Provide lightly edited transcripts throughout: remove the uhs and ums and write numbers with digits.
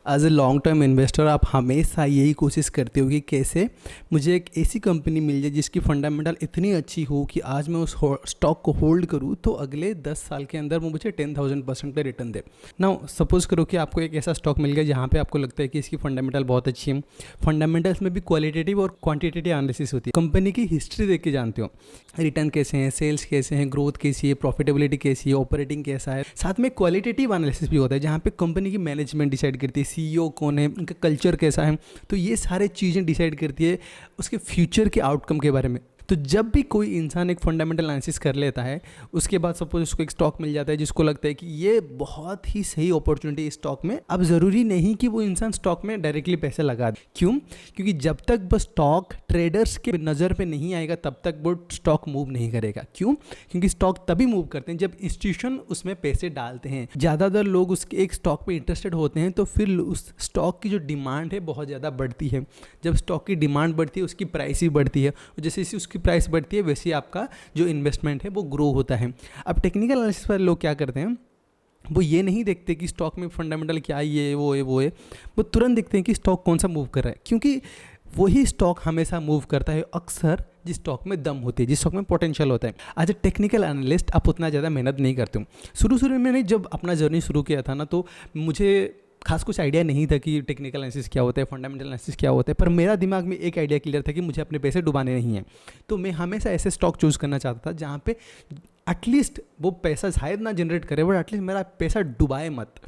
As a long term investor आप हमेशा यही कोशिश करते हो कि कैसे मुझे एक ऐसी कंपनी मिल जाए जिसकी फंडामेंटल इतनी अच्छी हो कि आज मैं उस स्टॉक को होल्ड करूँ तो अगले 10 साल के अंदर वो मुझे 10,000% पे रिटर्न दे। नाउ सपोज करो कि आपको एक ऐसा स्टॉक मिल गया जहाँ पे आपको लगता है कि इसकी फंडामेंटल बहुत अच्छी है। फंडामेंटल्स में भी क्वालिटेटिव और क्वांटिटेटिव एनालिसिस होती है। कंपनी की हिस्ट्री देख के जानते हो रिटर्न कैसे हैं, सेल्स कैसे हैं, ग्रोथ कैसी है, प्रॉफिटेबिलिटी कैसी है, ऑपरेटिंग कैसा है। साथ में क्वालिटेटिव एनालिसिस भी होता है जहाँ पे कंपनी की मैनेजमेंट डिसाइड करती है, सीईओ कौन है, उनका कल्चर कैसा है। तो ये सारे चीज़ें डिसाइड करती है उसके फ्यूचर के आउटकम के बारे में। तो जब भी कोई इंसान एक फंडामेंटल एनालिसिस कर लेता है उसके बाद सपोज उसको एक स्टॉक मिल जाता है जिसको लगता है कि ये बहुत ही सही अपॉर्चुनिटी स्टॉक में, अब ज़रूरी नहीं कि वो इंसान स्टॉक में डायरेक्टली पैसे लगा दे। क्यों? क्योंकि जब तक वो स्टॉक ट्रेडर्स के नज़र पे नहीं आएगा तब तक वो स्टॉक मूव नहीं करेगा। क्यों? क्योंकि स्टॉक तभी मूव करते हैं जब इंस्टीट्यूशन उसमें पैसे डालते हैं। ज़्यादातर लोग उसके एक स्टॉक पे इंटरेस्टेड होते हैं तो फिर उस स्टॉक की जो डिमांड है बहुत ज़्यादा बढ़ती है। जब स्टॉक की डिमांड बढ़ती है उसकी प्राइस भी बढ़ती है, जैसे जैसे उसकी प्राइस बढ़ती है वैसे आपका जो इन्वेस्टमेंट है वो ग्रो होता है। अब टेक्निकल एनालिसिस पर लोग क्या करते हैं, वो ये नहीं देखते कि स्टॉक में फंडामेंटल क्या है, ये वो है वो है, वो तुरंत देखते हैं कि स्टॉक कौन सा मूव कर रहा है। क्योंकि वही स्टॉक हमेशा मूव करता है अक्सर जिस स्टॉक में दम होती है, जिस स्टॉक में पोटेंशियल होता है। एज ए टेक्निकल एनालिस्ट आप उतना ज़्यादा मेहनत नहीं करते हो। शुरू में मैंने जब अपना जर्नी शुरू किया था ना तो मुझे खास कुछ आइडिया नहीं था कि टेक्निकल एनालिसिस क्या होता है, फंडामेंटल एनालिसिस क्या होता है, पर मेरा दिमाग में एक आइडिया क्लियर था कि मुझे अपने पैसे डुबाने नहीं हैं। तो मैं हमेशा ऐसे स्टॉक चूज़ करना चाहता था जहाँ पे एटलीस्ट वो पैसा शायद ना जनरेट करे बट एटलीस्ट मेरा पैसा डुबाए मत।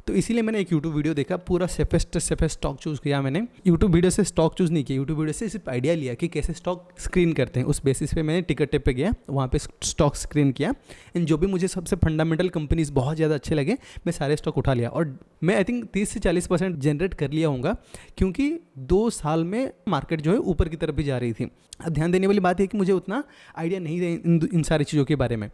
तो इसीलिए मैंने एक यूट्यूब वीडियो देखा, पूरा सेफेस्ट स्टॉक चूज़ किया मैंने। यूट्यूब वीडियो से स्टॉक चूज़ नहीं किया, यूट्यूब वीडियो से सिर्फ आइडिया लिया कि कैसे स्टॉक स्क्रीन करते हैं। उस बेसिस पे मैंने टिकट टेप पे गया, वहाँ पे स्टॉक स्क्रीन किया एंड जो भी मुझे सबसे फंडामेंटल कंपनीज बहुत ज़्यादा अच्छे लगे मैं सारे स्टॉक उठा लिया। और मैं आई थिंक 30 से 40% जनरेट कर लिया होगा क्योंकि 2 साल में मार्केट जो है ऊपर की तरफ भी जा रही थी। अब ध्यान देने वाली बात है कि मुझे उतना आइडिया नहीं था इन सारी चीज़ों के बारे में।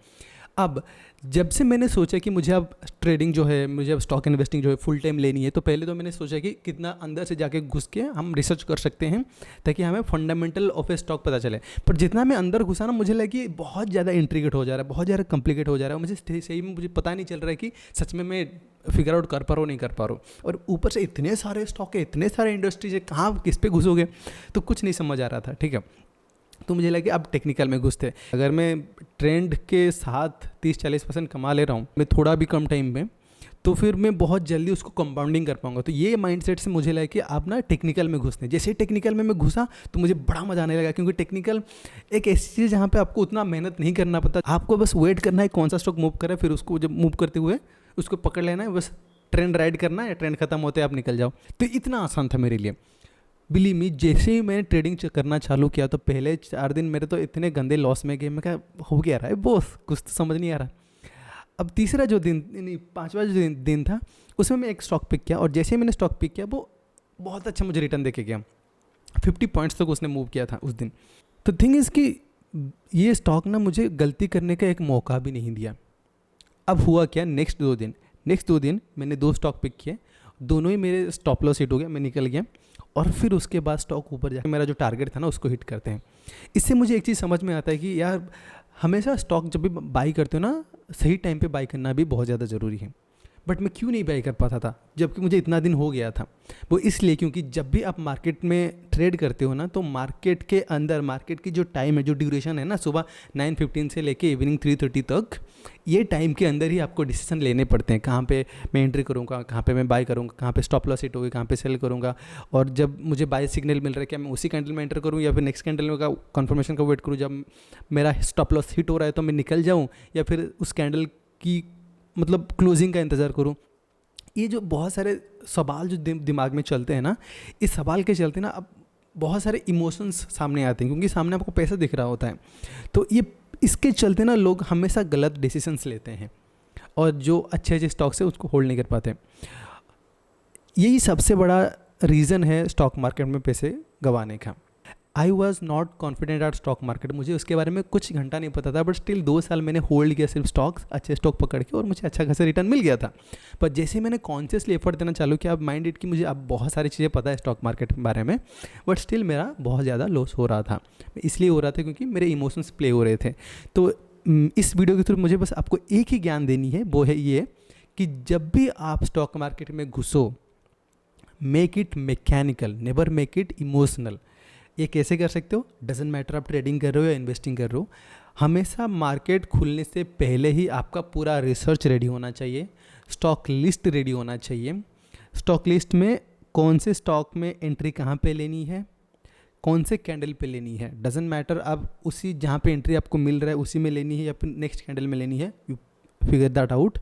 अब जब से मैंने सोचा कि मुझे अब ट्रेडिंग जो है, मुझे अब स्टॉक इन्वेस्टिंग जो है फुल टाइम लेनी है, तो पहले तो मैंने सोचा कि कितना अंदर से जाके घुस के हम रिसर्च कर सकते हैं ताकि हमें फंडामेंटल ऑफ ए स्टॉक पता चले। पर जितना मैं अंदर घुसा ना मुझे लगा कि बहुत ज़्यादा इंट्रिकेट हो जा रहा है, बहुत ज़्यादा कॉम्प्लिकेट हो जा रहा है। मुझे सही में मुझे पता नहीं चल रहा है कि सच में मैं फिगर आउट कर पा रहा हूँ नहीं कर पा रहा हूँ। और ऊपर से इतने सारे स्टॉक है, इतने सारे इंडस्ट्रीज है, कहाँ किस पे घुसोगे, तो कुछ नहीं समझ आ रहा था। ठीक है, तो मुझे लगा अब टेक्निकल में घुसते। अगर मैं ट्रेंड के साथ 30-40% कमा ले रहा हूँ मैं थोड़ा भी कम टाइम में, तो फिर मैं बहुत जल्दी उसको कंपाउंडिंग कर पाऊंगा। तो ये माइंडसेट से मुझे लगा कि आप ना टेक्निकल में घुसते हैं। जैसे ही टेक्निकल में मैं घुसा तो मुझे बड़ा मजा आने लगा क्योंकि टेक्निकल एक ऐसी चीज़ जहाँ पे आपको उतना मेहनत नहीं करना पड़ता, आपको बस वेट करना है कौन सा स्टॉक मूव करे, फिर उसको जब मूव करते हुए उसको पकड़ लेना है, बस ट्रेंड राइड करना है, ट्रेंड खत्म होते आप निकल जाओ। तो इतना आसान था मेरे लिए। बिलीव मी, जैसे ही मैंने ट्रेडिंग करना चालू किया तो पहले 4 दिन मेरे तो इतने गंदे लॉस में गए, मैं क्या हो गया रहा है बॉस, कुछ तो समझ नहीं आ रहा। अब तीसरा जो दिन नहीं 5वां जो दिन था उसमें मैं एक स्टॉक पिक किया और जैसे ही मैंने स्टॉक पिक किया वो बहुत अच्छा मुझे रिटर्न देके गया। 50 पॉइंट्स तक उसने मूव किया था उस दिन। तो थिंग इज़ कि ये स्टॉक ना मुझे गलती करने का एक मौका भी नहीं दिया। अब हुआ क्या, नेक्स्ट 2 दिन मैंने 2 स्टॉक पिक किए, दोनों ही मेरे स्टॉप लॉस हिट हो गया, मैं निकल गया। और फिर उसके बाद स्टॉक ऊपर जाकर मेरा जो टारगेट था ना उसको हिट करते हैं। इससे मुझे एक चीज़ समझ में आता है कि यार हमेशा स्टॉक जब भी बाई करते हो ना सही टाइम पे बाई करना भी बहुत ज़्यादा ज़रूरी है। बट मैं क्यों नहीं बाई कर पाता था जबकि मुझे इतना दिन हो गया था? वो इसलिए क्योंकि जब भी आप मार्केट में ट्रेड करते हो ना तो मार्केट के अंदर मार्केट की जो टाइम है, जो ड्यूरेशन है ना, सुबह 9:15 से लेके इवनिंग 3:30 तक, ये टाइम के अंदर ही आपको डिसीजन लेने पड़ते हैं। कहाँ पे मैं एंट्री करूँगा, कहाँ पे मैं बाय करूँगा, कहाँ पे स्टॉप लॉस हिट होगी, कहाँ पे सेल करूँगा। और जब मुझे बाय सिग्नल मिल रहा है क्या मैं उसी कैंडल में एंटर करूँ या फिर नेक्स्ट कैंडल का कन्फर्मेशन का वेट करूँ, जब मेरा स्टॉप लॉस हिट हो रहा है तो मैं निकल जाऊँ या फिर उस कैंडल की मतलब क्लोजिंग का इंतज़ार करूँ। ये जो बहुत सारे सवाल जो दिमाग में चलते हैं ना, इस सवाल के चलते ना अब बहुत सारे इमोशंस सामने आते हैं क्योंकि सामने आपको पैसा दिख रहा होता है। तो ये इसके चलते ना लोग हमेशा गलत डिसीजंस लेते हैं और जो अच्छे स्टॉक्स है उसको होल्ड नहीं कर पाते। यही सबसे बड़ा रीज़न है स्टॉक मार्केट में पैसे गंवाने का। I was not confident eight stock market, मुझे उसके बारे में कुछ घंटा नहीं पता था, बट स्टिल 2 साल मैंने होल्ड किया सिर्फ स्टॉक्स, अच्छे स्टॉक पकड़ के, और मुझे अच्छा खासा रिटर्न मिल गया था। पर जैसे मैंने कॉन्शियसली एफर्ट देना चालू किया, अब माइंड इट कि मुझे अब बहुत सारी चीज़ें पता है स्टॉक मार्केट के बारे में, बट स्टिल मेरा बहुत ज़्यादा लॉस हो रहा था। इसलिए हो रहा था क्योंकि मेरे इमोशंस प्ले हो रहे थे। तो इस वीडियो के थ्रू मुझे बस आपको एक ही ज्ञान देनी है, वो है ये कि जब भी आप स्टॉक मार्केट में घुसो make it mechanical, never make it emotional. ये कैसे कर सकते हो? डजेंट मैटर आप ट्रेडिंग कर रहे हो या इन्वेस्टिंग कर रहे हो, हमेशा मार्केट खुलने से पहले ही आपका पूरा रिसर्च रेडी होना चाहिए, स्टॉक लिस्ट रेडी होना चाहिए। स्टॉक लिस्ट में कौन से स्टॉक में एंट्री कहाँ पे लेनी है, कौन से कैंडल पे लेनी है, डजेंट मैटर आप उसी जहाँ पे एंट्री आपको मिल रहा है उसी में लेनी है या फिर नेक्स्ट कैंडल में लेनी है, you figure that out.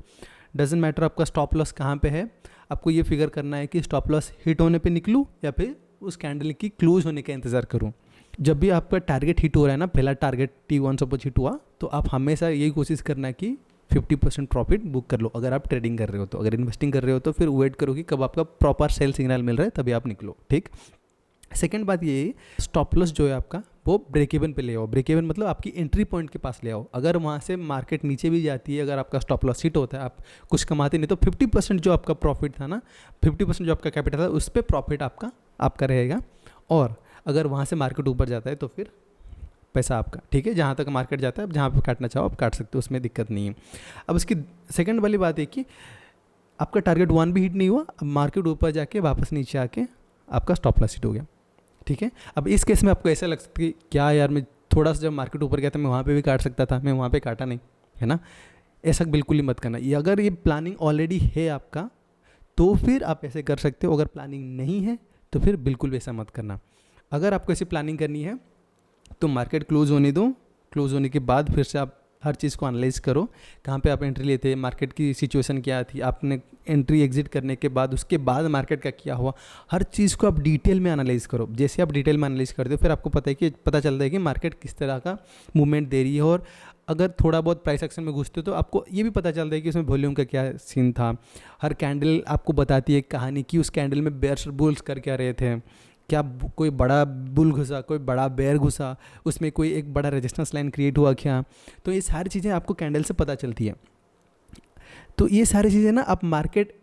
Doesn't matter आपका स्टॉप लॉस कहाँ पे है, आपको ये फिगर करना है कि स्टॉप लॉस हिट होने पे निकलूँ या फिर उस कैंडल की क्लोज होने का इंतज़ार करूँ। जब भी आपका टारगेट हिट हो रहा है ना, पहला टारगेट T1 सपोज हिट हुआ, तो आप हमेशा यही कोशिश करना है कि 50% प्रॉफिट बुक कर लो अगर आप ट्रेडिंग कर रहे हो तो। अगर इन्वेस्टिंग कर रहे हो तो फिर वेट करो कि कब आपका प्रॉपर सेल सिग्नल मिल रहा है तभी आप निकलो, ठीक। सेकंड बात ये है, स्टॉप लॉस जो है आपका वो ब्रेक इवन पे ले आओ। ब्रेक इवन मतलब आपकी एंट्री पॉइंट के पास ले आओ। अगर वहाँ से मार्केट नीचे भी जाती है, अगर आपका स्टॉप लॉस हिट होता है, आप कुछ कमाते नहीं, तो 50% जो आपका प्रॉफिट था ना, 50% जो आपका कैपिटल था उस पर प्रॉफिट आपका रहेगा। और अगर वहाँ से मार्केट ऊपर जाता है तो फिर पैसा आपका, ठीक है। जहाँ तक मार्केट जाता है आप जहाँ पे काटना चाहो आप काट सकते हो, उसमें दिक्कत नहीं है। अब इसकी सेकंड वाली बात है कि आपका टारगेट 1 भी हिट नहीं हुआ, अब मार्केट ऊपर जाके वापस नीचे आके आपका स्टॉप लॉस हिट हो गया, ठीक है। अब इस केस में आपको ऐसा लग सकता है कि क्या यार, मैं थोड़ा सा जब मार्केट ऊपर गया था मैं वहाँ पे भी काट सकता था, मैं वहाँ पे काटा नहीं, है ना। ऐसा बिल्कुल ही मत करना। ये अगर ये प्लानिंग ऑलरेडी है आपका तो फिर आप ऐसे कर सकते हो, अगर प्लानिंग नहीं है तो फिर बिल्कुल भी ऐसा मत करना। अगर आपको ऐसी प्लानिंग करनी है तो मार्केट क्लोज होने दो, क्लोज होने के बाद फिर से आप हर चीज़ को एनालाइज करो, कहाँ पे आप एंट्री लेते, मार्केट की सिचुएशन क्या थी, आपने एंट्री एग्जिट करने के बाद उसके बाद मार्केट का क्या हुआ, हर चीज़ को आप डिटेल में एनालाइज करो। जैसे आप डिटेल में एनालाइज करते हो फिर आपको पता चलता है कि मार्केट किस तरह का मूवमेंट दे रही है। और अगर थोड़ा बहुत प्राइस एक्शन में घुसते हो तो आपको ये भी पता चलता है कि उसमें वॉल्यूम का क्या सीन था। हर कैंडल आपको बताती है कहानी कि उस कैंडल में बेयर्स बुल्स कर क्या रहे थे, क्या कोई बड़ा बुल घुसा, कोई बड़ा बेयर घुसा, उसमें कोई एक बड़ा रेजिस्टेंस लाइन क्रिएट हुआ क्या। तो ये सारी चीज़ें आपको कैंडल से पता चलती है। तो ये सारी चीज़ें ना आप मार्केट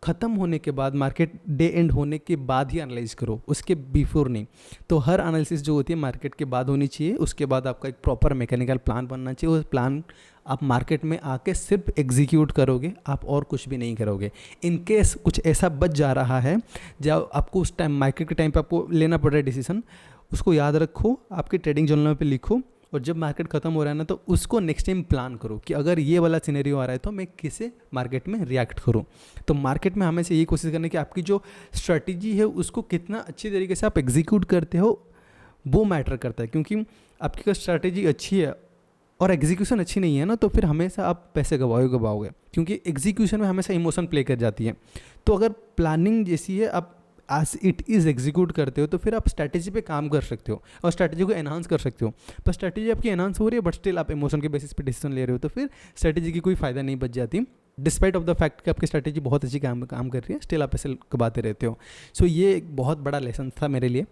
ख़त्म होने के बाद, मार्केट डे एंड होने के बाद ही एनालाइज करो, उसके बिफोर नहीं। तो हर एनालिसिस जो होती है मार्केट के बाद होनी चाहिए। उसके बाद आपका एक प्रॉपर मैकेनिकल प्लान बनना चाहिए। उस प्लान आप मार्केट में आके सिर्फ एग्जीक्यूट करोगे, आप और कुछ भी नहीं करोगे। इन केस कुछ ऐसा बच जा रहा है जब आपको उस टाइम मार्केट के टाइम पे आपको लेना पड़ रहा है डिसीजन, उसको याद रखो, आपके ट्रेडिंग जर्नल पे लिखो, और जब मार्केट खत्म हो रहा है ना तो उसको नेक्स्ट टाइम प्लान करो कि अगर ये वाला सिनेरियो आ रहा है तो मैं किसे मार्केट में रिएक्ट करूँ। तो मार्केट में हमेशा यही कोशिश करनी कि आपकी जो स्ट्रेटजी है उसको कितना अच्छी तरीके से आप एग्जीक्यूट करते हो वो मैटर करता है। क्योंकि आपकी स्ट्रेटजी अच्छी है और एग्जीक्यूशन अच्छी नहीं है ना, तो फिर हमेशा आप पैसे गवाओगे, क्योंकि एग्जीक्यूशन में हमेशा इमोशन प्ले कर जाती है। तो अगर प्लानिंग जैसी है, आप एज इट इज़ एग्जीक्यूट करते हो तो फिर आप स्ट्रैटेजी पे काम कर सकते हो और स्ट्रैटेजी को एनहांस कर सकते हो। पर स्ट्रैटेजी आपकी एनहांस हो रही है बट स्टिल आप इमोशन के बेसिस पे डिसीजन ले रहे हो, तो फिर स्ट्रैटेजी की कोई फ़ायदा नहीं बच जाती। डिस्पाइट ऑफ द फैक्ट कि आपकी स्ट्रैटेजी बहुत अच्छी काम कर रही है, स्टिल आप ऐसे कबाते रहते हो। सो ये एक बहुत बड़ा लेसन था मेरे लिए।